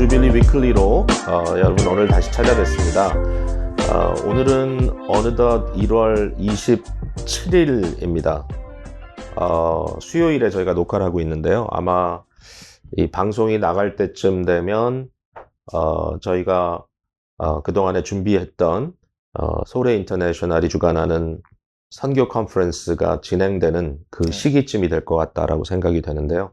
주빌리 위클리로 여러분 오늘 다시 찾아뵙습니다. 오늘은 어느덧 1월 27일입니다. 수요일에 저희가 녹화를 하고 있는데요. 아마 이 방송이 나갈 때쯤 되면 저희가 그동안에 준비했던 소래 인터내셔널이 주관하는 선교 컨퍼런스가 진행되는 그 시기쯤이 될 것 같다라고 생각이 되는데요.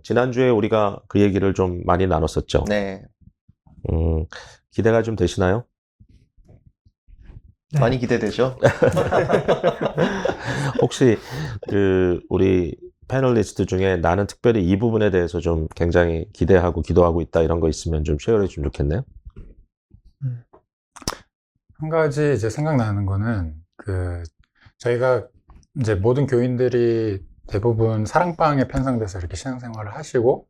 지난주에 우리가 그 얘기를 좀 많이 나눴었죠. 네. 기대가 좀 되시나요? 네. 많이 기대되죠? 혹시 우리 패널리스트 중에 나는 특별히 이 부분에 대해서 좀 굉장히 기대하고 기도하고 있다 이런 거 있으면 좀 쉐어해 주면 좋겠네요. 한 가지 이제 생각나는 거는 저희가 이제 모든 교인들이 대부분 사랑방에 편성돼서 이렇게 신앙생활을 하시고,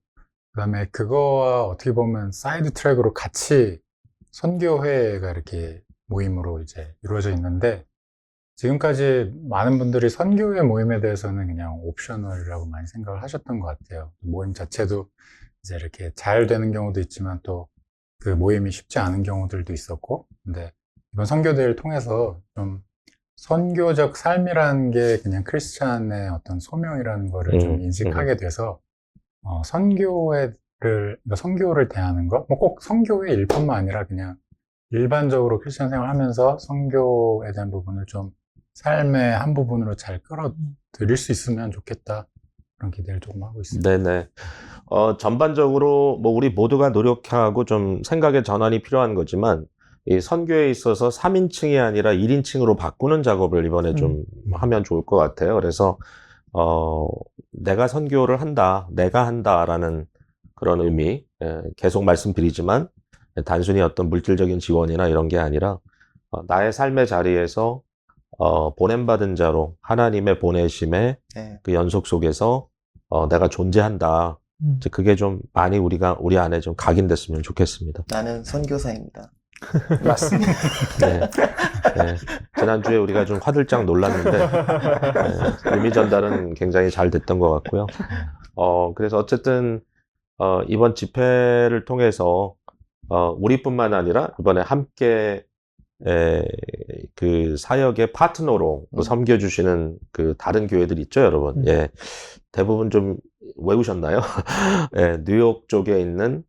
그 다음에 그거와 어떻게 보면 사이드 트랙으로 같이 선교회가 이렇게 모임으로 이제 이루어져 있는데, 지금까지 많은 분들이 선교회 모임에 대해서는 그냥 옵셔널이라고 많이 생각을 하셨던 것 같아요. 모임 자체도 이제 이렇게 잘 되는 경우도 있지만 또 그 모임이 쉽지 않은 경우들도 있었고, 근데 이번 선교대회를 통해서 좀 선교적 삶이라는 게 그냥 크리스찬의 어떤 소명이라는 거를 좀 인식하게 돼서, 그러니까 선교를 대하는 거, 뭐 꼭 선교회 일뿐만 아니라 그냥 일반적으로 크리스찬 생활 하면서 선교에 대한 부분을 좀 삶의 한 부분으로 잘 끌어들일 수 있으면 좋겠다. 그런 기대를 조금 하고 있습니다. 네네. 전반적으로 뭐 우리 모두가 노력하고 좀 생각의 전환이 필요한 거지만, 이 선교에 있어서 3인칭이 아니라 1인칭으로 바꾸는 작업을 이번에 좀 하면 좋을 것 같아요. 그래서 내가 선교를 한다, 내가 한다라는 그런 의미, 계속 말씀드리지만 단순히 어떤 물질적인 지원이나 이런 게 아니라 나의 삶의 자리에서 보냄받은 자로 하나님의 보내심의 그 연속 속에서 내가 존재한다. 그게 좀 많이 우리 안에 좀 각인됐으면 좋겠습니다. 나는 선교사입니다. 맞습니다. 네. 네. 지난주에 우리가 좀 화들짝 놀랐는데, 의미 전달은 굉장히 잘 됐던 것 같고요. 그래서 어쨌든, 이번 집회를 통해서, 우리뿐만 아니라 이번에 함께, 그 사역의 파트너로 섬겨주시는 그 다른 교회들 있죠, 여러분. 예. 대부분 좀 외우셨나요? 예, 뉴욕 쪽에 있는,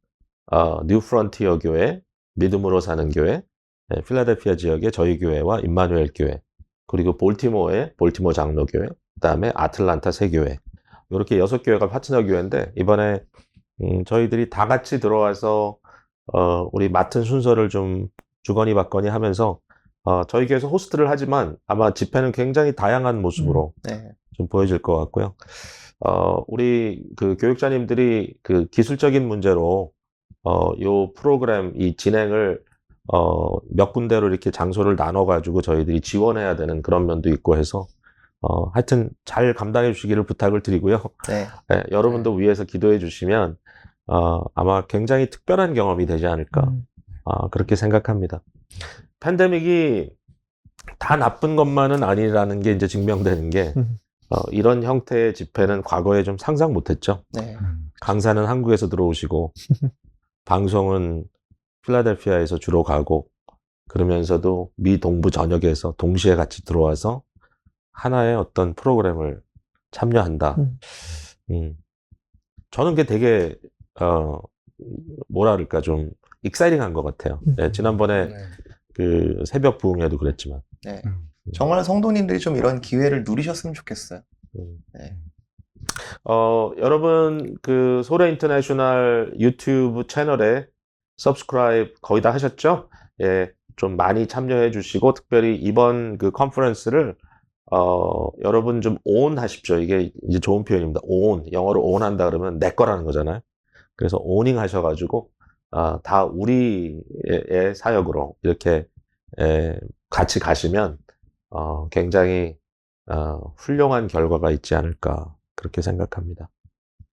뉴 프론티어 교회, 믿음으로 사는 교회, 필라델피아 지역의 저희 교회와 임마누엘 교회, 그리고 볼티모어의 볼티모어 장로교회, 그 다음에 아틀란타 세교회, 이렇게 6교회가 파트너 교회인데, 이번에 저희들이 다 같이 들어와서 우리 맡은 순서를 좀 주거니 받거니 하면서 저희 교회에서 호스트를 하지만 아마 집회는 굉장히 다양한 모습으로 좀 보여질 것 같고요. 우리 그 교육자님들이 그 기술적인 문제로 요 프로그램 이 진행을 몇 군데로 이렇게 장소를 나눠가지고 저희들이 지원해야 되는 그런 면도 있고 해서 하여튼 잘 감당해 주시기를 부탁을 드리고요. 네. 네, 여러분도 위에서 기도해 주시면 아마 굉장히 특별한 경험이 되지 않을까 그렇게 생각합니다. 팬데믹이 다 나쁜 것만은 아니라는 게 이제 증명되는 게 이런 형태의 집회는 과거에 좀 상상 못했죠. 네. 강사는 한국에서 들어오시고 방송은 필라델피아에서 주로 가고, 그러면서도 미 동부 전역에서 동시에 같이 들어와서 하나의 어떤 프로그램을 참여한다. 저는 그게 되게 뭐라 그럴까 좀 익사이팅한 것 같아요. 네, 지난번에 그 새벽 부흥회도 그랬지만. 네. 정말 성도님들이 좀 이런 기회를 누리셨으면 좋겠어요. 네. 여러분, 그, 소래 인터내셔널 유튜브 채널에 서브스크라이브 거의 다 하셨죠? 예, 좀 많이 참여해 주시고, 특별히 이번 그 컨퍼런스를, 여러분 좀 온 하십시오. 이게 이제 좋은 표현입니다. 온. 영어로 온 한다 그러면 내 거라는 거잖아요. 그래서 오닝 하셔가지고, 다 우리의 사역으로 이렇게, 같이 가시면, 굉장히, 훌륭한 결과가 있지 않을까. 그렇게 생각합니다.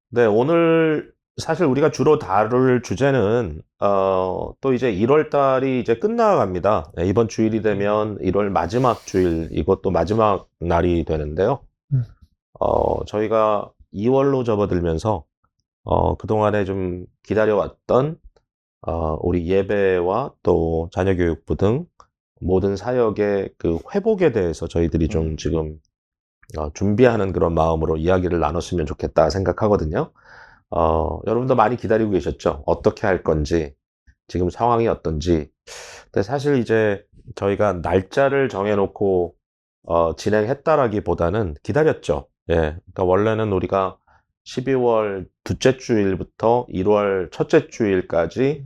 네, 오늘 사실 우리가 주로 다룰 주제는 또 이제 1월 달이 이제 끝나갑니다. 네, 이번 주일이 되면 1월 마지막 주일, 이것도 마지막 날이 되는데요. 저희가 2월로 접어들면서 그동안에 좀 기다려왔던 우리 예배와 또 자녀교육부 등 모든 사역의 그 회복에 대해서 저희들이 좀 지금 준비하는 그런 마음으로 이야기를 나눴으면 좋겠다 생각하거든요. 여러분도 많이 기다리고 계셨죠? 어떻게 할 건지, 지금 상황이 어떤지. 근데 사실 이제 저희가 날짜를 정해놓고 진행했다라기보다는 기다렸죠. 예. 그러니까 원래는 우리가 12월 둘째 주일부터 1월 첫째 주일까지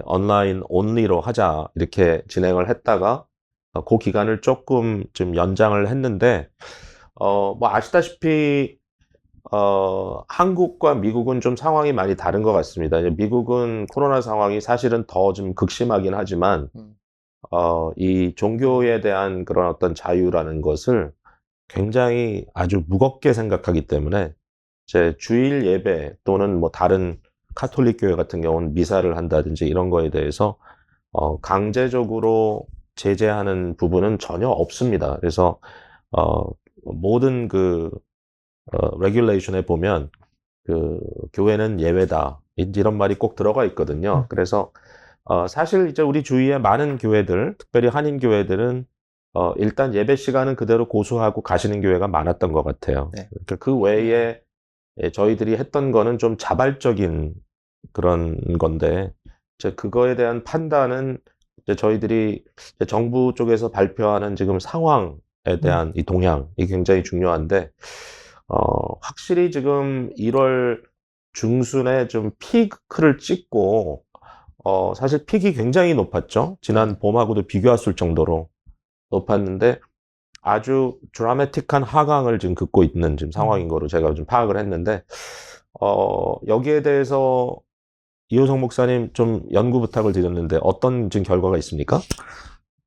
온라인 온리로 하자 이렇게 진행을 했다가 그 기간을 조금 좀 연장을 했는데 뭐 아시다시피 한국과 미국은 좀 상황이 많이 다른 것 같습니다. 이제 미국은 코로나 상황이 사실은 더 좀 극심하긴 하지만 이 종교에 대한 그런 어떤 자유라는 것을 굉장히 아주 무겁게 생각하기 때문에 제 주일 예배 또는 뭐 다른 카톨릭 교회 같은 경우는 미사를 한다든지 이런 거에 대해서 강제적으로 제재하는 부분은 전혀 없습니다. 그래서 모든 그 레귤레이션에 보면 그 교회는 예외다 이런 말이 꼭 들어가 있거든요. 그래서 사실 이제 우리 주위에 많은 교회들, 특별히 한인 교회들은 일단 예배 시간은 그대로 고수하고 가시는 교회가 많았던 것 같아요. 네. 그러니까 그 외에 저희들이 했던 거는 좀 자발적인 그런 건데, 이제 그거에 대한 판단은 이제 저희들이 이제 정부 쪽에서 발표하는 지금 상황에 대한 이 동향, 이 굉장히 중요한데, 확실히 지금 1월 중순에 좀 피크를 찍고, 사실 픽이 굉장히 높았죠. 지난 봄하고도 비교했을 정도로 높았는데, 아주 드라마틱한 하강을 지금 긋고 있는 지금 상황인 거로 제가 좀 파악을 했는데, 여기에 대해서 이호성 목사님 좀 연구 부탁을 드렸는데 어떤 지금 결과가 있습니까?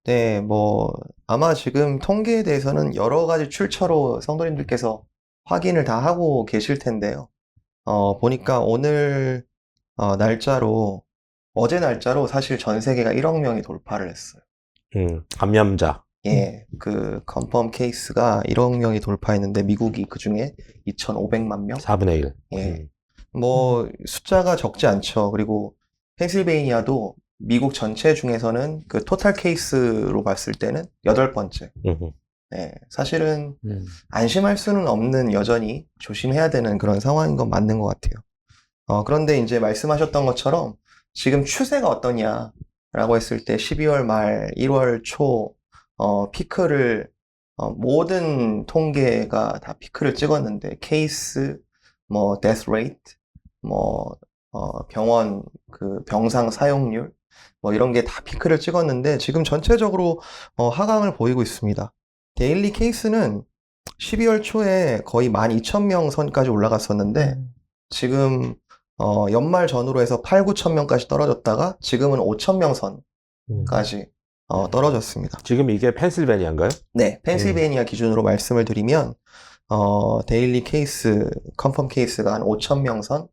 네, 뭐 아마 지금 통계에 대해서는 여러 가지 출처로 성도님들께서 확인을 다 하고 계실 텐데요. 보니까 오늘 날짜로 어제 날짜로 사실 전 세계가 1억 명이 돌파를 했어요. 감염자. 예, 그 컨펌 케이스가 1억 명이 돌파했는데 미국이 그중에 2,500만 명? 4분의 1. 예. 뭐 숫자가 적지 않죠. 그리고 펜실베이니아도 미국 전체 중에서는 그 토탈 케이스로 봤을 때는 8번째. 네, 사실은 안심할 수는 없는, 여전히 조심해야 되는 그런 상황인 건 맞는 것 같아요. 그런데 이제 말씀하셨던 것처럼 지금 추세가 어떠냐라고 했을 때 12월 말, 1월 초 피크를 모든 통계가 다 피크를 찍었는데 케이스, 뭐 데스 레이트, 뭐 병원 그 병상 사용률 뭐 이런 게 다 피크를 찍었는데 지금 전체적으로 하강을 보이고 있습니다. 데일리 케이스는 12월 초에 거의 12,000명 선까지 올라갔었는데 지금 연말 전후로 해서 8, 9천 명까지 떨어졌다가 지금은 5,000명 선까지 떨어졌습니다. 지금 이게 펜실베니아인가요? 네, 펜실베이니아 기준으로 말씀을 드리면 데일리 케이스, 컨펌 케이스가 한 5,000명 선.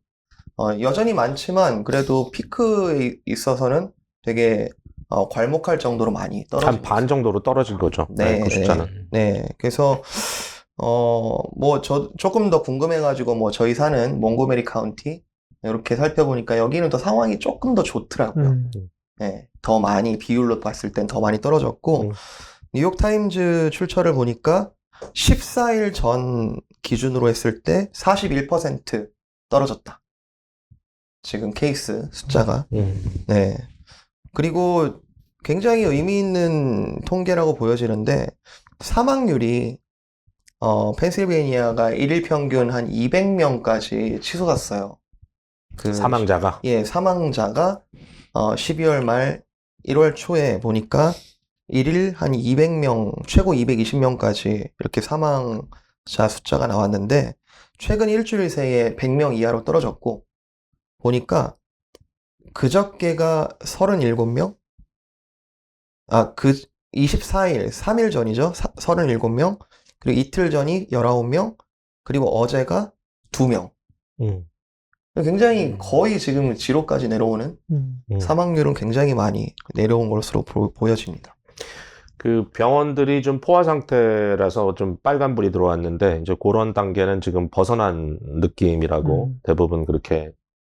여전히 많지만 그래도 피크에 있어서는 되게 괄목할 정도로 많이 떨어진 한 반 정도로 떨어진 거죠. 네, 그 숫자는. 네. 그래서 뭐 조금 더 궁금해가지고 뭐 저희 사는 몽고메리 카운티 이렇게 살펴보니까 여기는 더 상황이 조금 더 좋더라고요. 네, 더 많이 비율로 봤을 땐 더 많이 떨어졌고 뉴욕 타임즈 출처를 보니까 14일 전 기준으로 했을 때 41% 떨어졌다. 지금 케이스 숫자가. 네. 그리고 굉장히 의미 있는 통계라고 보여지는데 사망률이 펜실베이니아가 일일 평균 한 200명까지 치솟았어요. 그 사망자가. 예, 사망자가 12월 말 1월 초에 보니까 일일 한 200명, 최고 220명까지 이렇게 사망자 숫자가 나왔는데 최근 일주일 새에 100명 이하로 떨어졌고 보니까 그저께가 37명? 그 24일, 3일 전이죠. 37명. 그리고 이틀 전이 19명. 그리고 어제가 2명. 굉장히 거의 지금 지로까지 내려오는 사망률은 굉장히 많이 내려온 것으로 보여집니다. 그 병원들이 좀 포화 상태라서 좀 빨간불이 들어왔는데 이제 그런 단계는 지금 벗어난 느낌이라고 대부분 그렇게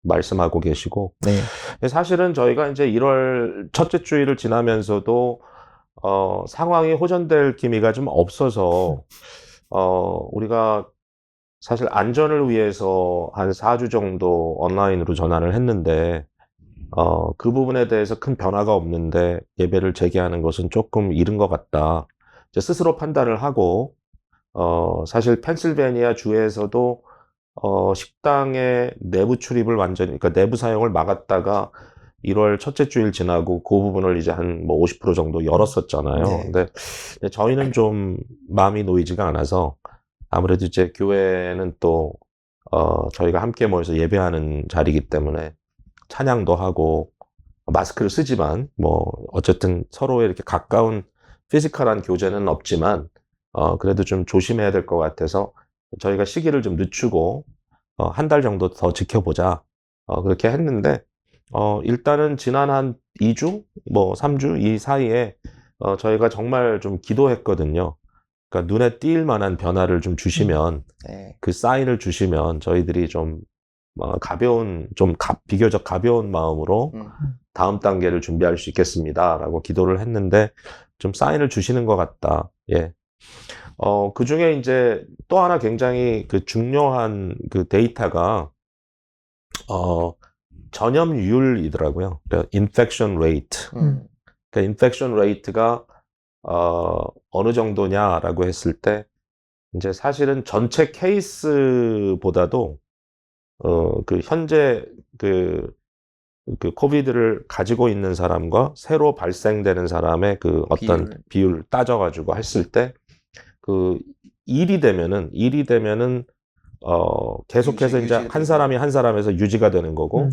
말씀하고 계시고, 네. 사실은 저희가 이제 1월 첫째 주일을 지나면서도, 상황이 호전될 기미가 좀 없어서, 우리가 사실 안전을 위해서 한 4주 정도 온라인으로 전환을 했는데, 그 부분에 대해서 큰 변화가 없는데 예배를 재개하는 것은 조금 이른 것 같다. 이제 스스로 판단을 하고, 사실 펜실베니아 주에서도, 식당의 내부 출입을 완전히, 그러니까 내부 사용을 막았다가 1월 첫째 주일 지나고 그 부분을 이제 한 뭐 50% 정도 열었었잖아요. 네. 근데 저희는 좀 마음이 놓이지가 않아서 아무래도 이제 교회는 또, 저희가 함께 모여서 예배하는 자리이기 때문에 찬양도 하고 마스크를 쓰지만 뭐 어쨌든 서로의 이렇게 가까운 피지컬한 교제는 없지만 그래도 좀 조심해야 될 것 같아서 저희가 시기를 좀 늦추고 한 달 정도 더 지켜보자 그렇게 했는데 일단은 지난 한 2주 뭐 3주 이 사이에 저희가 정말 좀 기도했거든요. 그러니까 눈에 띌 만한 변화를 좀 주시면 네. 그 사인을 주시면 저희들이 좀 가벼운, 비교적 가벼운 마음으로 다음 단계를 준비할 수 있겠습니다라고 기도를 했는데 좀 사인을 주시는 것 같다. 예. 그 중에 이제 또 하나 굉장히 그 중요한 그 데이터가 전염률이더라고요. 그러니까 infection rate. 그러니까 infection rate가 어느 정도냐라고 했을 때 이제 사실은 전체 케이스보다도 그 현재 그 코비드를 가지고 있는 사람과 새로 발생되는 사람의 그 어떤 비율 따져가지고 했을 때 그 1이 되면은 계속해서 이제 한 사람이 한 사람에서 유지가 되는 거고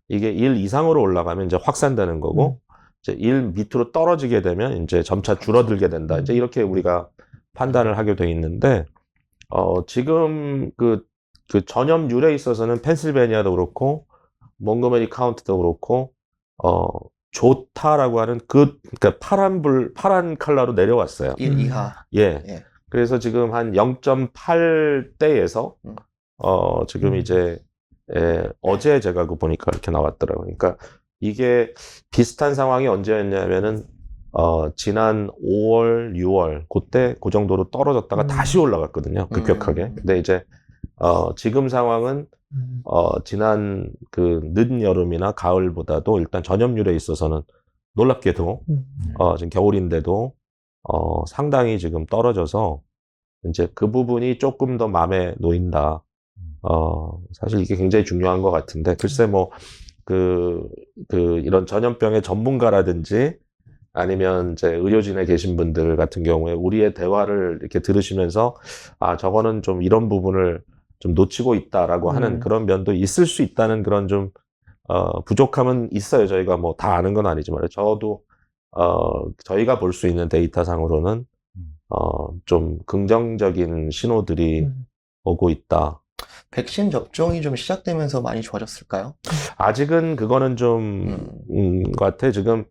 이게 1 이상으로 올라가면 이제 확산되는 거고 이제 1 밑으로 떨어지게 되면 이제 점차 줄어들게 된다. 이제 이렇게 우리가 판단을 하게 돼 있는데 지금 그 전염률에 있어서는 펜실베니아도 그렇고 몽고메리 카운티도 그렇고 좋다라고 하는 그러니까 파란 컬러로 내려왔어요. 1 이하. 예. 그래서 지금 한 0.8대에서 지금 이제 어제 제가 그 보니까 이렇게 나왔더라고요. 그러니까 이게 비슷한 상황이 언제였냐면은 지난 5월, 6월 그때 그 정도로 떨어졌다가 다시 올라갔거든요. 급격하게. 근데 이제 지금 상황은 지난 그 늦여름이나 가을보다도 일단 전염률에 있어서는 놀랍게도 지금 겨울인데도 상당히 지금 떨어져서 이제 그 부분이 조금 더 마음에 놓인다. 사실 이게 굉장히 중요한 것 같은데 글쎄 뭐 이런 전염병의 전문가라든지 아니면 이제 의료진에 계신 분들 같은 경우에 우리의 대화를 이렇게 들으시면서 저거는 좀 이런 부분을 좀 놓치고 있다라고 하는 그런 면도 있을 수 있다는 그런 좀 부족함은 있어요. 저희가 뭐 다 아는 건 아니지만 저도 저희가 볼 수 있는 데이터상으로는 좀 긍정적인 신호들이 오고 있다. 백신 접종이 좀 시작되면서 많이 좋아졌을까요? 아직은 그거는 좀 것 같아. 지금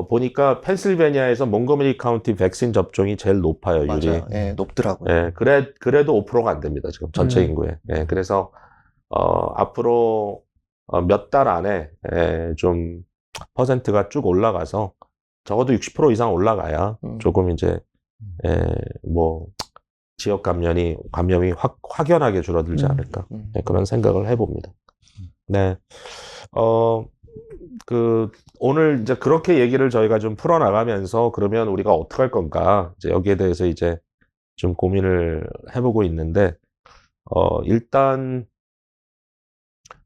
보니까 펜실베니아에서 몽고메리 카운티 백신 접종이 제일 높아요. 율이. 맞아요. 예, 높더라고요. 예, 그래도 5%가 안 됩니다. 지금 전체 인구에. 예, 그래서 앞으로 몇 달 안에 좀 퍼센트가 쭉 올라가서 적어도 60% 이상 올라가야 조금 이제 뭐 지역 감염이 확연하게 줄어들지 않을까 그런 생각을 해봅니다. 네, 오늘 이제 그렇게 얘기를 저희가 좀 풀어나가면서 그러면 우리가 어떻게 할 건가 이제 여기에 대해서 이제 좀 고민을 해보고 있는데 일단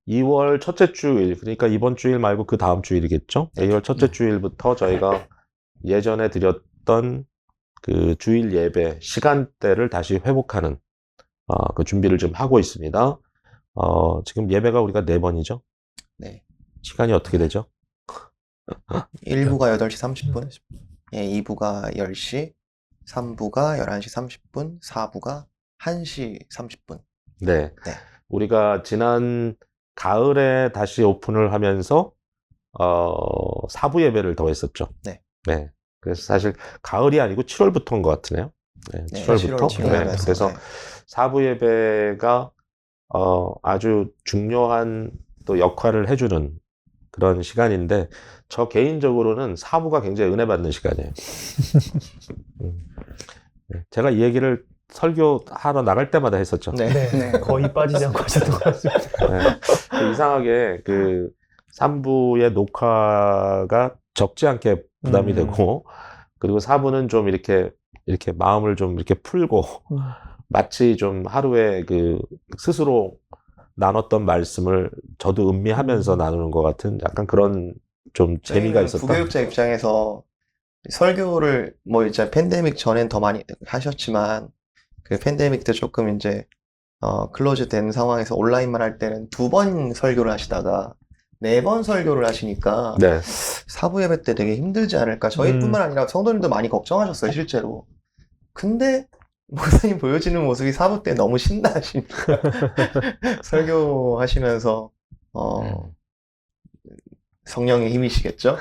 2월 첫째 주일 그러니까 이번 주일 말고 그 다음 주일이겠죠? 2월 첫째 주일부터 저희가 예전에 드렸던 그 주일 예배 시간대를 다시 회복하는 그 준비를 좀 하고 있습니다. 지금 예배가 우리가 4번이죠? 네. 시간이 어떻게 되죠? 1부가 8시 30분, 예, 2부가 10시, 3부가 11시 30분, 4부가 1시 30분. 네. 우리가 지난 가을에 다시 오픈을 하면서 4부 예배를 더 했었죠. 네. 그래서 사실 가을이 아니고 7월부터인 것 같으네요. 7월부터. 7월 그래서 4부 예배가 아주 중요한 또 역할을 해주는 그런 시간인데 저 개인적으로는 사부가 굉장히 은혜 받는 시간이에요. 제가 이 얘기를 설교하러 나갈 때마다 했었죠. 네. 네, 거의 빠지지 않고 하셨던 것 같습니다. 네. 이상하게 그 3부의 녹화가 적지 않게 부담이 되고 그리고 4부는 좀 이렇게 마음을 좀 이렇게 풀고 마치 좀 하루에 그 스스로 나눴던 말씀을 저도 음미하면서 나누는 것 같은 약간 그런 좀 재미가 저희는 있었다. 부교육자 입장에서 설교를 뭐 이제 팬데믹 전엔 더 많이 하셨지만 그 팬데믹 때 조금 이제 클로즈 된 상황에서 온라인만 할 때는 2번 설교를 하시다가 4번 설교를 하시니까 네. 사부 예배 때 되게 힘들지 않을까. 저희뿐만 아니라 성도님도 많이 걱정하셨어요, 실제로. 근데 목사님 보여지는 모습이 사부 때 너무 신나하시니까 설교하시면서 성령의 힘이시겠죠?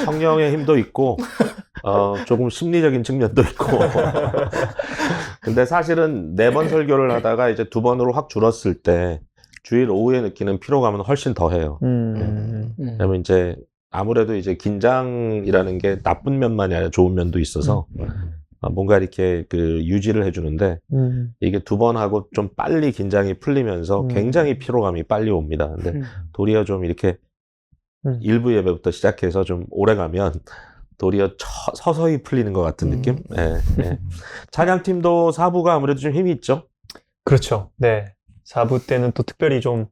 성령의 힘도 있고 조금 심리적인 측면도 있고 근데 사실은 4번 설교를 하다가 이제 2번으로 확 줄었을 때 주일 오후에 느끼는 피로감은 훨씬 더해요. 왜냐면 이제 아무래도 이제 긴장이라는 게 나쁜 면만이 아니라 좋은 면도 있어서 뭔가 이렇게 그 유지를 해주는데 이게 2번 하고 좀 빨리 긴장이 풀리면서 굉장히 피로감이 빨리 옵니다. 근데 도리어 좀 이렇게 일부 예배부터 시작해서 좀 오래 가면 도리어 서서히 풀리는 것 같은 느낌? 예, 예. 찬양팀도 4부가 아무래도 좀 힘이 있죠? 그렇죠. 네. 4부 때는 또 특별히 좀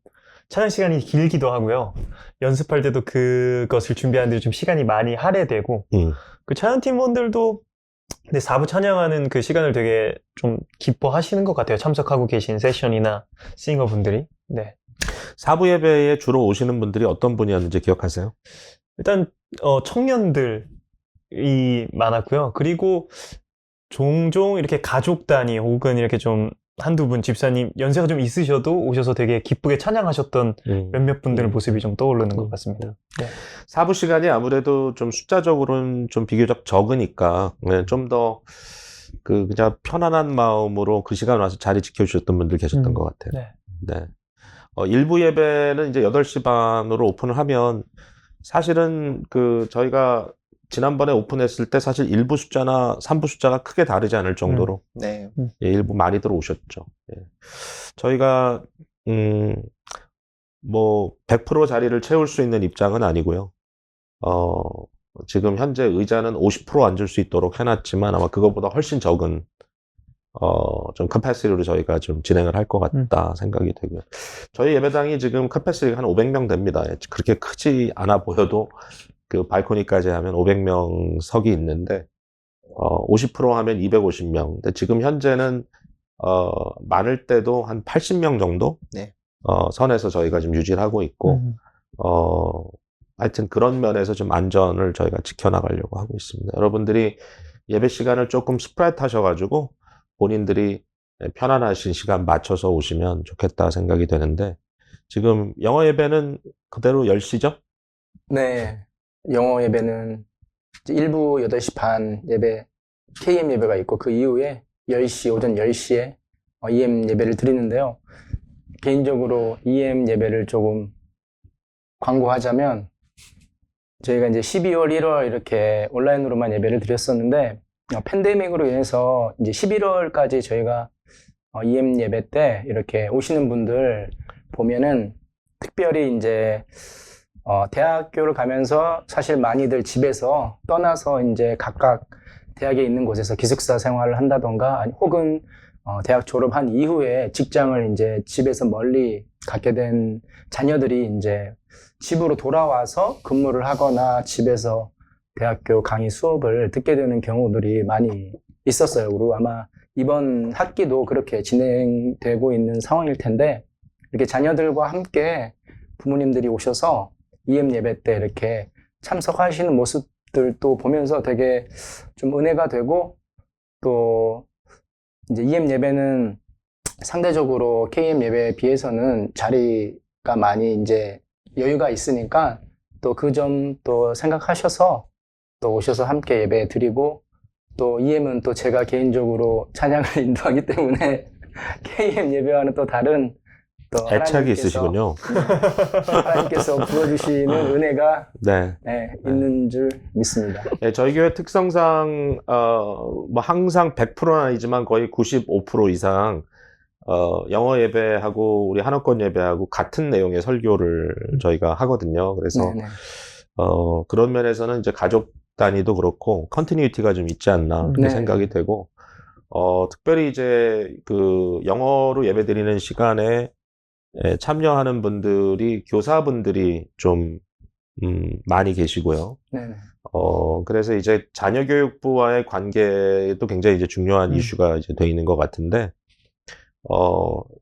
찬양 시간이 길기도 하고요. 연습할 때도 그것을 준비하는 데 좀 시간이 많이 할애되고 그 찬양팀원들도 근데 4부 찬양하는 그 시간을 되게 좀 기뻐하시는 것 같아요. 참석하고 계신 세션이나 싱어분들이. 네. 4부 예배에 주로 오시는 분들이 어떤 분이었는지 기억하세요? 일단 청년들이 많았고요. 그리고 종종 이렇게 가족 단위 혹은 이렇게 좀 한두 분 집사님 연세가 좀 있으셔도 오셔서 되게 기쁘게 찬양하셨던 몇몇 분들의 모습이 좀 떠오르는 것 같습니다. 네. 4부 시간이 아무래도 좀 숫자적으로는 좀 비교적 적으니까 좀 더 그냥 편안한 마음으로 그 시간 와서 자리 지켜주셨던 분들 계셨던 것 같아요. 네. 네. 일부 예배는 이제 8시 반으로 오픈을 하면 사실은 그 저희가 지난번에 오픈했을 때 사실 1부 숫자나 3부 숫자가 크게 다르지 않을 정도로 네. 예, 일부 많이들 오셨죠. 예. 저희가 뭐 100% 자리를 채울 수 있는 입장은 아니고요. 지금 현재 의자는 50% 앉을 수 있도록 해놨지만 아마 그것보다 훨씬 적은 좀 캐패시티로 저희가 좀 진행을 할 것 같다 생각이 되고요. 저희 예배당이 지금 캐패시티가 한 500명 됩니다. 그렇게 크지 않아 보여도 그 발코니까지 하면 500명 석이 있는데 50% 하면 250명. 근데 지금 현재는 많을 때도 한 80명 정도 네. 선에서 저희가 지금 유지를 하고 있고 하여튼 그런 면에서 좀 안전을 저희가 지켜나가려고 하고 있습니다. 여러분들이 예배 시간을 조금 스프레드 하셔가지고 본인들이 편안하신 시간 맞춰서 오시면 좋겠다 생각이 되는데 지금 영어 예배는 그대로 10시죠? 네. 영어 예배는 이제 1부 8시 반 예배, KM 예배가 있고 그 이후에 10시, 오전 10시에 EM 예배를 드리는데요. 개인적으로 EM 예배를 조금 광고하자면 저희가 이제 12월, 1월 이렇게 온라인으로만 예배를 드렸었는데 팬데믹으로 인해서 이제 11월까지 저희가 EM 예배 때 이렇게 오시는 분들 보면은 특별히 이제 대학교를 가면서 사실 많이들 집에서 떠나서 이제 각각 대학에 있는 곳에서 기숙사 생활을 한다던가 혹은 대학 졸업한 이후에 직장을 이제 집에서 멀리 갖게 된 자녀들이 이제 집으로 돌아와서 근무를 하거나 집에서 대학교 강의 수업을 듣게 되는 경우들이 많이 있었어요. 그리고 아마 이번 학기도 그렇게 진행되고 있는 상황일 텐데 이렇게 자녀들과 함께 부모님들이 오셔서 EM 예배 때 이렇게 참석하시는 모습들도 보면서 되게 좀 은혜가 되고 또 이제 EM 예배는 상대적으로 KM 예배에 비해서는 자리가 많이 이제 여유가 있으니까 또 그 점 또 생각하셔서 또 오셔서 함께 예배 드리고 또 EM은 또 제가 개인적으로 찬양을 인도하기 때문에 KM 예배와는 또 다른 또 애착이 있으시군요. 하나님께서 부어주시는 은혜가 네. 있는 줄 믿습니다. 네, 저희 교회 특성상 뭐 항상 100%는 아니지만 거의 95% 이상 영어 예배하고 우리 한어권 예배하고 같은 내용의 설교를 저희가 하거든요. 그래서 네네. 그런 면에서는 이제 가족 단위도 그렇고 컨티뉴이티가 좀 있지 않나 그렇게 네. 생각이 되고 특별히 이제 그 영어로 예배드리는 시간에 참여하는 분들이 교사분들이 좀 많이 계시고요. 네네. 그래서 이제 자녀교육부와의 관계도 굉장히 이제 중요한 이슈가 이제 돼 있는 것 같은데,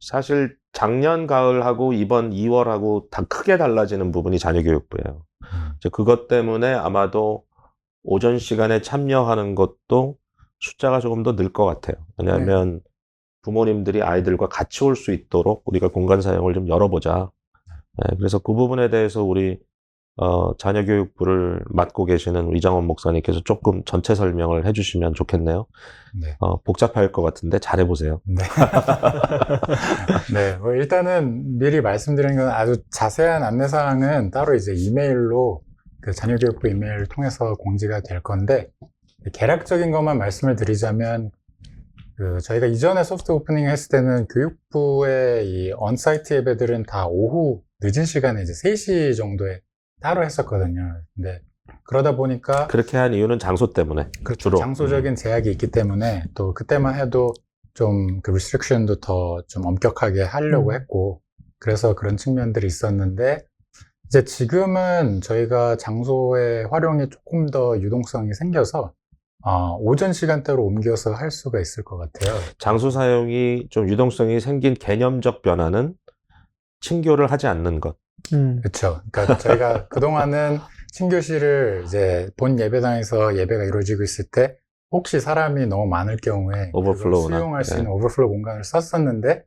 사실 작년 가을하고 이번 2월하고 다 크게 달라지는 부분이 자녀교육부예요. 이제 그것 때문에 아마도 오전 시간에 참여하는 것도 숫자가 조금 더 늘 것 같아요. 왜냐하면 부모님들이 아이들과 같이 올 수 있도록 우리가 공간 사용을 좀 열어보자. 그래서 그 부분에 대해서 우리 자녀교육부를 맡고 계시는 이장원 목사님께서 조금 전체 설명을 해주시면 좋겠네요. 네. 복잡할 것 같은데 잘해보세요. 네. 네. 뭐 일단은 미리 말씀드리는 건 아주 자세한 안내사항은 따로 이제 이메일로 그 자녀교육부 이메일을 통해서 공지가 될 건데, 개략적인 것만 말씀을 드리자면, 저희가 이전에 소프트 오프닝 했을 때는 교육부의 이 언사이트 예배들은 다 오후 늦은 시간에 이제 3시 정도에 따로 했었거든요. 근데 그러다 보니까 그렇게 한 이유는 장소 때문에. 그렇죠. 주로. 장소적인 제약이 있기 때문에 또 그때만 해도 좀 그 리스트릭션도 더 좀 엄격하게 하려고 했고, 그래서 그런 측면들이 있었는데, 이제 지금은 저희가 장소의 활용이 조금 더 유동성이 생겨서 오전 시간대로 옮겨서 할 수가 있을 것 같아요. 장소 사용이 좀 유동성이 생긴 개념적 변화는 친교를 하지 않는 것. 그렇죠. 그러니까 저희가 그동안은 친교실을 이제 본 예배당에서 예배가 이루어지고 있을 때 혹시 사람이 너무 많을 경우에 그걸 오버플로우나. 수용할 수 있는 오버플로우 공간을 썼었는데,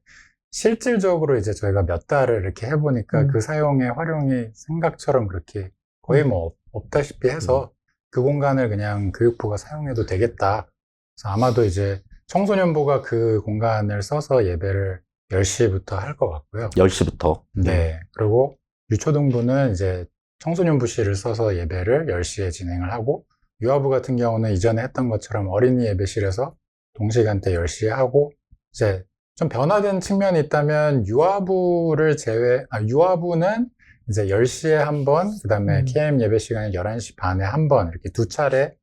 실질적으로 이제 저희가 몇 달을 이렇게 해보니까 그 사용의 활용이 생각처럼 그렇게 거의 뭐 없다시피 해서 그 공간을 그냥 교육부가 사용해도 되겠다. 그래서 아마도 이제 청소년부가 그 공간을 써서 예배를 10시부터 할 것 같고요. 10시부터. 네. 그리고 유초등부는 이제 청소년부실을 써서 예배를 10시에 진행을 하고, 유아부 같은 경우는 이전에 했던 것처럼 어린이 예배실에서 동시간대 10시에 하고, 이제 좀 변화된 측면이 있다면 유아부는 이제 10시에 한 번, 그 다음에 KM 예배 시간이 11시 반에 한 번, 이렇게 두 차례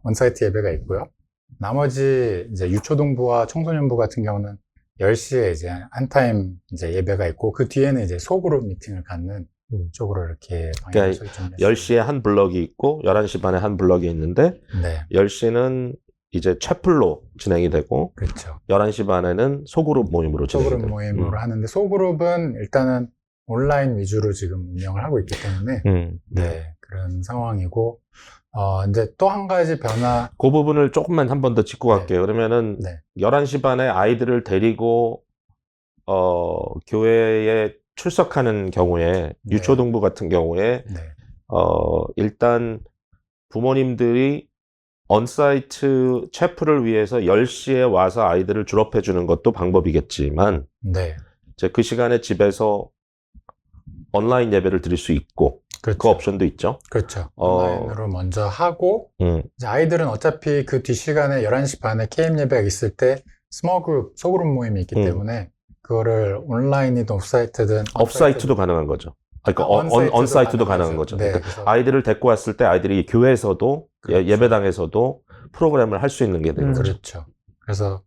온사이트 예배가 있고요. 나머지 이제 유초등부와 청소년부 같은 경우는 10시에 이제 한 타임 이제 예배가 있고, 그 뒤에는 이제 소그룹 미팅을 갖는 쪽으로 이렇게 방향을 그러니까 설정했습니다. 10시에 한 블럭이 있고 11시 반에 한 블럭이 있는데, 네, 10시는 이제 채플로 진행이 되고 그렇죠. 11시 반에는 소그룹 모임으로 진행이 소그룹 돼요. 모임으로 하는데, 소그룹은 일단은 온라인 위주로 지금 운영을 하고 있기 때문에 네, 그런 상황이고, 이제 또 한 가지 변화. 그 부분을 조금만 한 번 더 짚고 갈게요. 그러면은 네. 11시 반에 아이들을 데리고 교회에 출석하는 경우에, 네. 유초등부 같은 경우에 네, 일단 부모님들이 언사이트 채플을 위해서 10시에 와서 아이들을 졸업해 주는 것도 방법이겠지만, 네, 이제 그 시간에 집에서 온라인 예배를 드릴 수 있고, 그렇죠. 그 옵션도 있죠. 그렇죠. 온라인으로 먼저 하고, 음. 이제 아이들은 어차피 그 뒷시간에 11시 반에 KM 예배가 있을 때 스몰 그룹, 소그룹 모임이 있기 때문에 그거를 온라인이든 옵사이트든 옵사이트도 가능한 거죠. 그러니까 언사이트도 가능한 거죠. 네, 그러니까 그래서 아이들을 데리고 왔을 때 아이들이 교회에서도 그렇죠. 예배당에서도 프로그램을 할 수 있는 게 되는 거죠. 그렇죠. 그래서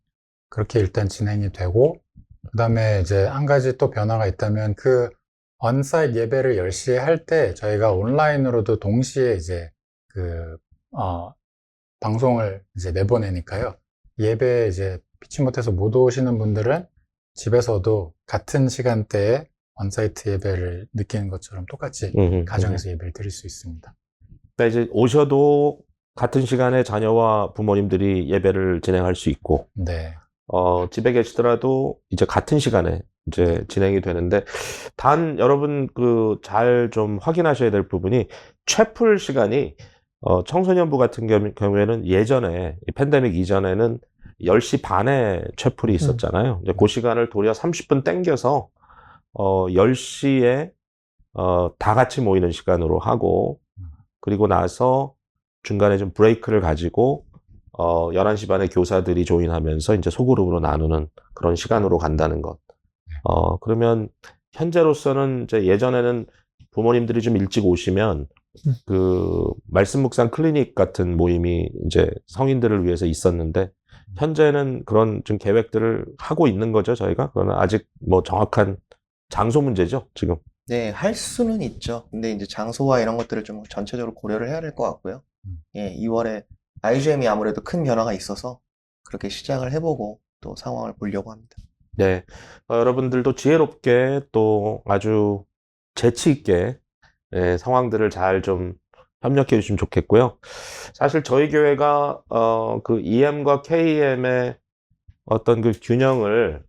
그렇게 일단 진행이 되고, 그 다음에 이제 한 가지 또 변화가 있다면, 그 언사이트 예배를 10시에 할 때 저희가 온라인으로도 동시에 이제 방송을 이제 내보내니까요. 예배 이제 피치 못해서 못 오시는 분들은 집에서도 같은 시간대에 언사이트 예배를 느끼는 것처럼 똑같이 가정에서 예배를 드릴 수 있습니다. 그러니까 이제 오셔도 같은 시간에 자녀와 부모님들이 예배를 진행할 수 있고, 네. 집에 계시더라도 이제 같은 시간에 이제 진행이 되는데, 단 여러분 잘 좀 확인하셔야 될 부분이, 채플 시간이 청소년부 같은 경우에는 예전에 팬데믹 이전에는 10시 반에 채플이 있었잖아요. 이제 그 시간을 도리어 30분 땡겨서 10시에 다 같이 모이는 시간으로 하고, 그리고 나서 중간에 좀 브레이크를 가지고 11시 반에 교사들이 조인하면서 이제 소그룹으로 나누는 그런 시간으로 간다는 것. 그러면 현재로서는 이제 예전에는 부모님들이 좀 일찍 오시면 그 말씀 묵상 클리닉 같은 모임이 이제 성인들을 위해서 있었는데, 현재는 그런 좀 계획들을 하고 있는 거죠, 저희가. 그러나 아직 뭐 정확한 장소 문제죠, 지금. 네, 할 수는 있죠. 근데 이제 장소와 이런 것들을 좀 전체적으로 고려를 해야 될 것 같고요. 예, 2월에 IGM이 아무래도 큰 변화가 있어서 그렇게 시작을 해보고 또 상황을 보려고 합니다. 네. 여러분들도 지혜롭게 또 아주 재치 있게 상황들을 잘 좀 협력해 주시면 좋겠고요. 사실 저희 교회가 그 EM과 KEM의 어떤 그 균형을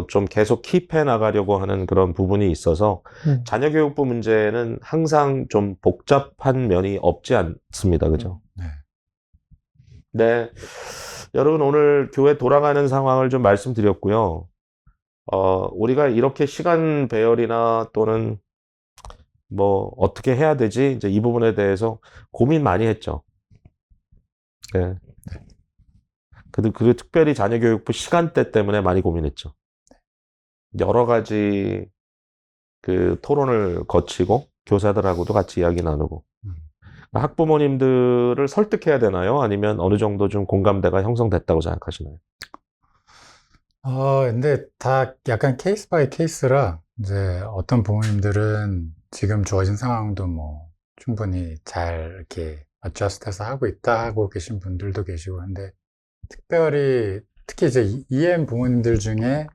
좀 계속 킵해 나가려고 하는 그런 부분이 있어서 자녀교육부 문제는 항상 좀 복잡한 면이 없지 않습니다. 그죠? 네. 네. 여러분, 오늘 교회 돌아가는 상황을 좀 말씀드렸고요. 우리가 이렇게 시간 배열이나 또는 뭐 어떻게 해야 되지? 이제 이 부분에 대해서 고민 많이 했죠. 네. 그리고 특별히 자녀교육부 시간대 때문에 많이 고민했죠. 여러 가지 그 토론을 거치고 교사들하고도 같이 이야기 나누고. 학부모님들을 설득해야 되나요? 아니면 어느 정도 좀 공감대가 형성됐다고 생각하시나요? 근데 다 약간 케이스 바이 케이스라, 이제 어떤 부모님들은 지금 주어진 상황도 뭐 충분히 잘 이렇게 어저스트해서 하고 있다 하고 계신 분들도 계시고, 근데 특히 이제 EM 부모님들 중에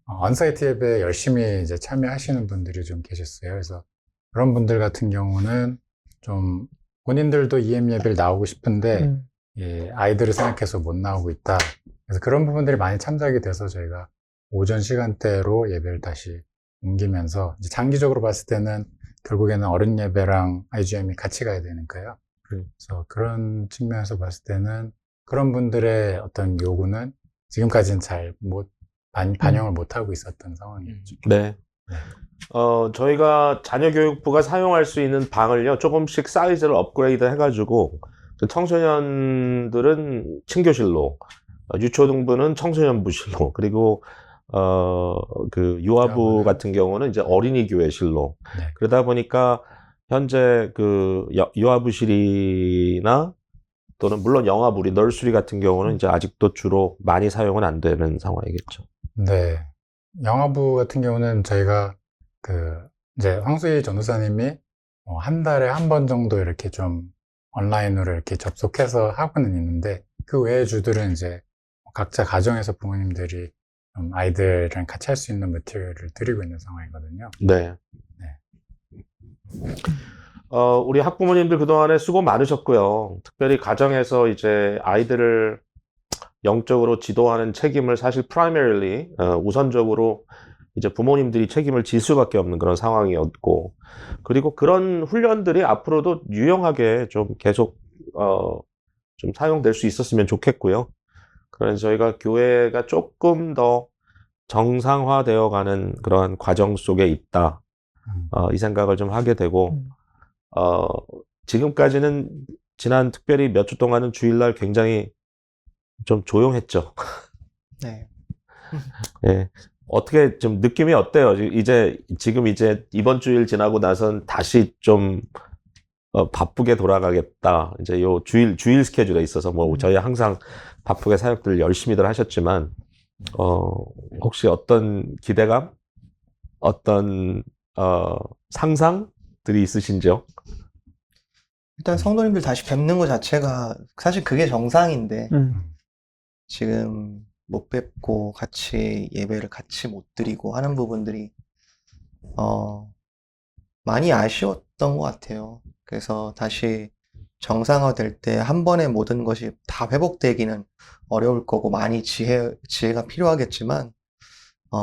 언사이트 예배에 열심히 이제 참여하시는 분들이 좀 계셨어요. 그래서 그런 분들 같은 경우는 좀 본인들도 EM 예배를 나오고 싶은데 예, 아이들을 생각해서 못 나오고 있다. 그래서 그런 부분들이 많이 참작이 돼서 저희가 오전 시간대로 예배를 다시 옮기면서, 이제 장기적으로 봤을 때는 결국에는 어른 예배랑 IGM이 같이 가야 되니까요. 그래서 그런 측면에서 봤을 때는 그런 분들의 어떤 요구는 지금까지는 잘 반영을 못하고 있었던 상황이었죠. 네. 저희가 자녀교육부가 사용할 수 있는 방을요, 조금씩 사이즈를 업그레이드 해가지고, 청소년들은 친교실로, 유초등부는 청소년부실로, 그리고, 그 유아부 같은 경우는 이제 어린이 교회실로. 네. 그러다 보니까, 현재 그 유아부실이나 또는 물론 영아부리, 널스리 같은 경우는 이제 아직도 주로 많이 사용은 안 되는 상황이겠죠. 네. 영아부 같은 경우는 저희가 이제 황수희 전도사님이 한 달에 한 번 정도 이렇게 좀 온라인으로 이렇게 접속해서 하고는 있는데, 그 외의 주들은 이제 각자 가정에서 부모님들이 좀 아이들이랑 같이 할 수 있는 매트리얼을 드리고 있는 상황이거든요. 네. 우리 학부모님들 그동안에 수고 많으셨고요. 특별히 가정에서 이제 아이들을 영적으로 지도하는 책임을 사실 primarily, 우선적으로 이제 부모님들이 책임을 질 수밖에 없는 그런 상황이었고, 그리고 그런 훈련들이 앞으로도 유용하게 좀 계속, 좀 사용될 수 있었으면 좋겠고요. 그래서 저희가 교회가 조금 더 정상화되어 가는 그런 과정 속에 있다. 이 생각을 좀 하게 되고, 지금까지는 지난 특별히 몇 주 동안은 주일날 굉장히 좀 조용했죠. 네. 예. 어떻게 좀 느낌이 어때요? 지금 이제 이번 주일 지나고 나선 다시 좀 바쁘게 돌아가겠다. 이제 요 주일 스케줄에 있어서 뭐 저희 항상 바쁘게 사역들 열심히들 하셨지만, 혹시 어떤 기대감? 어떤 상상들이 있으신지요? 일단 성도님들 다시 뵙는 것 자체가 사실 그게 정상인데, 지금 못 뵙고 같이 예배를 같이 못 드리고 하는 부분들이 많이 아쉬웠던 것 같아요. 그래서 다시 정상화될 때 한 번에 모든 것이 다 회복되기는 어려울 거고 많이 지혜가 필요하겠지만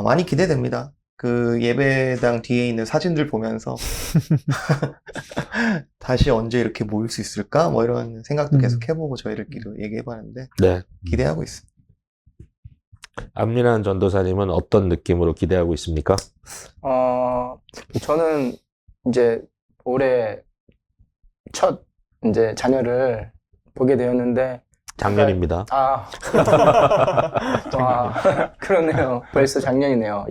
많이 기대됩니다. 그 예배당 뒤에 있는 사진들 보면서 다시 언제 이렇게 모일 수 있을까? 뭐 이런 생각도 계속 해보고 저희들끼리 얘기해봤는데 네. 기대하고 있습니다. 안민환 전도사님은 어떤 느낌으로 기대하고 있습니까? 저는 이제 올해 첫 이제 자녀를 보게 되었는데, 작년입니다. 그러네요. 벌써 작년이네요.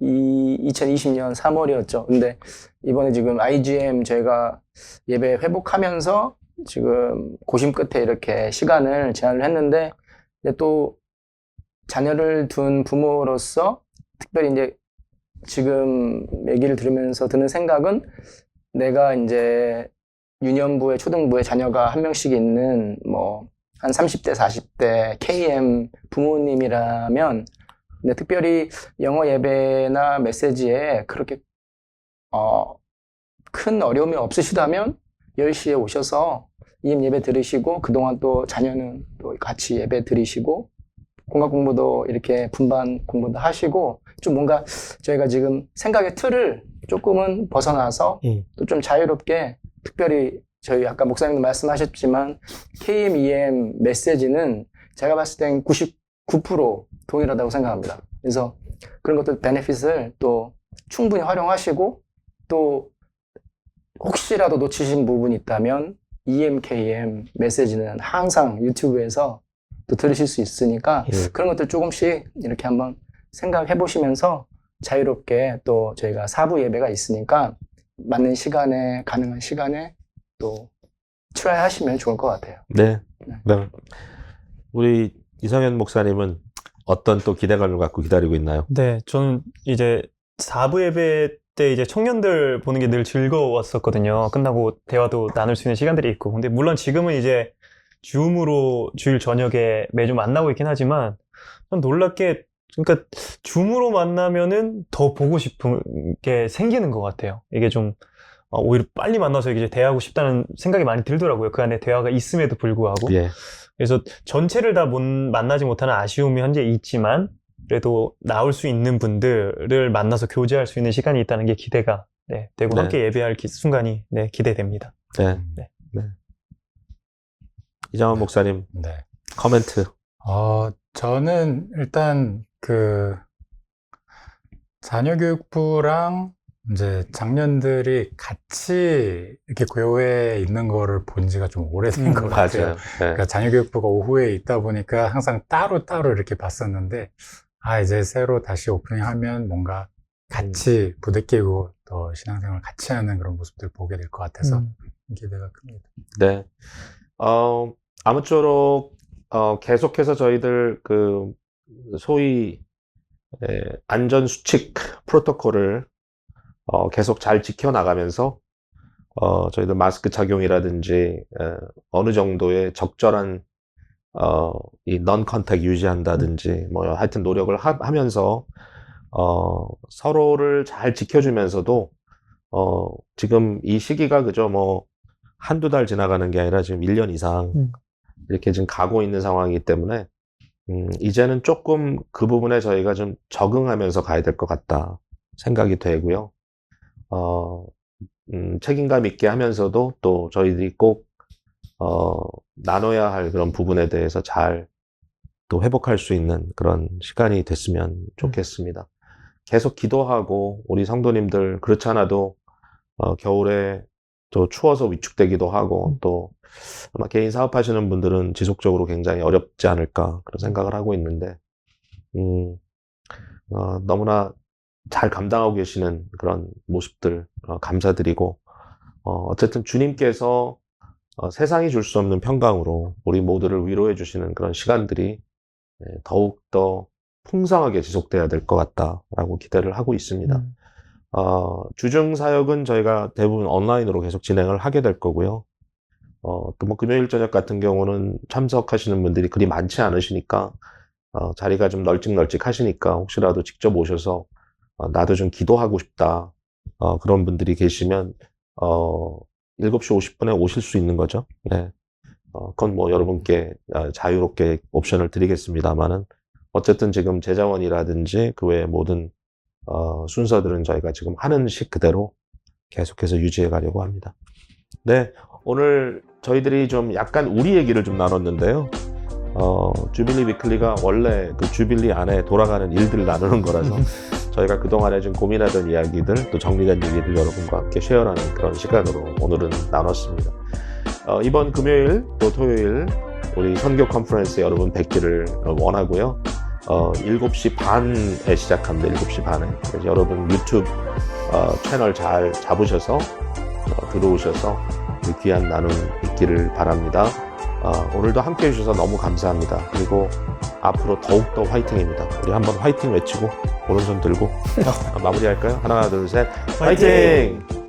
2020년 3월이었죠. 근데 이번에 지금 IGM 저희가 예배 회복하면서 지금 고심 끝에 이렇게 시간을 제한을 했는데, 근데 또 자녀를 둔 부모로서 특별히 이제 지금 얘기를 들으면서 드는 생각은, 내가 이제 유년부에 초등부에 자녀가 한 명씩 있는 뭐 한 30대 40대 KM 부모님이라면, 근데 특별히 영어 예배나 메시지에 그렇게 큰 어려움이 없으시다면 10시에 오셔서 EM 예배 들으시고, 그동안 또 자녀는 또 같이 예배 들으시고, 공학 공부도 이렇게 분반 공부도 하시고, 좀 뭔가 저희가 지금 생각의 틀을 조금은 벗어나서 또 좀 자유롭게, 특별히 저희 아까 목사님도 말씀하셨지만 KM, EM 메시지는 제가 봤을 땐 99% 동일하다고 생각합니다. 그래서 그런 것들 베네핏을 또 충분히 활용하시고, 또 혹시라도 놓치신 부분이 있다면 EM, KM 메시지는 항상 유튜브에서 또 들으실 수 있으니까, 그런 것들 조금씩 이렇게 한번 생각해 보시면서 자유롭게, 또 저희가 4부 예배가 있으니까 맞는 시간에, 가능한 시간에 또 트라이 하시면 좋을 것 같아요. 네. 네. 우리 이성현 목사님은 어떤 또 기대감을 갖고 기다리고 있나요? 네, 저는 이제 4부 예배 때 이제 청년들 보는 게 늘 즐거웠었거든요. 끝나고 대화도 나눌 수 있는 시간들이 있고. 근데 물론 지금은 이제 줌으로 주일 저녁에 매주 만나고 있긴 하지만, 전 놀랍게, 그러니까 줌으로 만나면은 더 보고 싶은 게 생기는 것 같아요. 이게 좀 오히려 빨리 만나서 이제 대화하고 싶다는 생각이 많이 들더라고요. 그 안에 대화가 있음에도 불구하고. 예. 그래서 전체를 다 만나지 못하는 아쉬움이 현재 있지만, 그래도 나올 수 있는 분들을 만나서 교제할 수 있는 시간이 있다는 게 기대가 되고, 네. 함께 예배할 순간이 기대됩니다. 네. 네. 네. 이장원 목사님, 네. 코멘트. 저는 일단 자녀교육부랑 이제 장년들이 같이 이렇게 교회에 있는 거를 본 지가 좀 오래된 것 같아요. 맞아요. 네. 그러니까 자녀교육부가 오후에 있다 보니까 항상 따로따로 이렇게 봤었는데, 이제 새로 다시 오프닝하면 뭔가 같이 부대끼고 또 신앙생활 같이 하는 그런 모습들 보게 될 것 같아서 기대가 큽니다. 네. 아무쪼록 계속해서 저희들 소위 안전수칙 프로토콜을 계속 잘 지켜나가면서 저희들 마스크 착용이라든지 어느 정도의 적절한 이 non contact 유지한다든지 뭐 하여튼 노력을 하면서 서로를 잘 지켜주면서도 지금 이 시기가 그저 뭐 한두 달 지나가는 게 아니라 지금 1년 이상 이렇게 지금 가고 있는 상황이기 때문에 이제는 조금 그 부분에 저희가 좀 적응하면서 가야 될 것 같다 생각이 되고요. 책임감 있게 하면서도 또 저희들이 꼭 나눠야 할 그런 부분에 대해서 잘 또 회복할 수 있는 그런 시간이 됐으면 좋겠습니다. 계속 기도하고, 우리 성도님들 그렇지 않아도 겨울에 또 추워서 위축되기도 하고, 또 아마 개인 사업하시는 분들은 지속적으로 굉장히 어렵지 않을까 그런 생각을 하고 있는데, 너무나 잘 감당하고 계시는 그런 모습들 감사드리고, 어쨌든 주님께서 세상이 줄 수 없는 평강으로 우리 모두를 위로해 주시는 그런 시간들이 더욱더 풍성하게 지속돼야 될 것 같다라고 기대를 하고 있습니다. 주중 사역은 저희가 대부분 온라인으로 계속 진행을 하게 될 거고요. 또 뭐 금요일 저녁 같은 경우는 참석하시는 분들이 그리 많지 않으시니까 자리가 좀 널찍널찍하시니까 혹시라도 직접 오셔서 나도 좀 기도하고 싶다 그런 분들이 계시면 7시 50분에 오실 수 있는 거죠. 네. 그건 뭐 여러분께 자유롭게 옵션을 드리겠습니다만은, 어쨌든 지금 제자원이라든지 그 외의 모든 순서들은 저희가 지금 하는 식 그대로 계속해서 유지해 가려고 합니다. 네, 오늘 저희들이 좀 약간 우리 얘기를 좀 나눴는데요. 주빌리 위클리가 원래 그 주빌리 안에 돌아가는 일들을 나누는 거라서 저희가 그동안에 좀 고민하던 이야기들 또 정리된 얘기들 여러분과 함께 쉐어하는 그런 시간으로 오늘은 나눴습니다. 이번 금요일 또 토요일 우리 선교 컨퍼런스 여러분 뵙기를 원하고요. 7시 반에 시작합니다. 7시 반에. 그래서 여러분 유튜브 채널 잘 잡으셔서 들어오셔서 귀한 나눔 있기를 바랍니다. 오늘도 함께 해주셔서 너무 감사합니다. 그리고 앞으로 더욱더 화이팅입니다. 우리 한번 화이팅 외치고 오른손 들고 마무리할까요? 하나, 둘, 셋. 화이팅!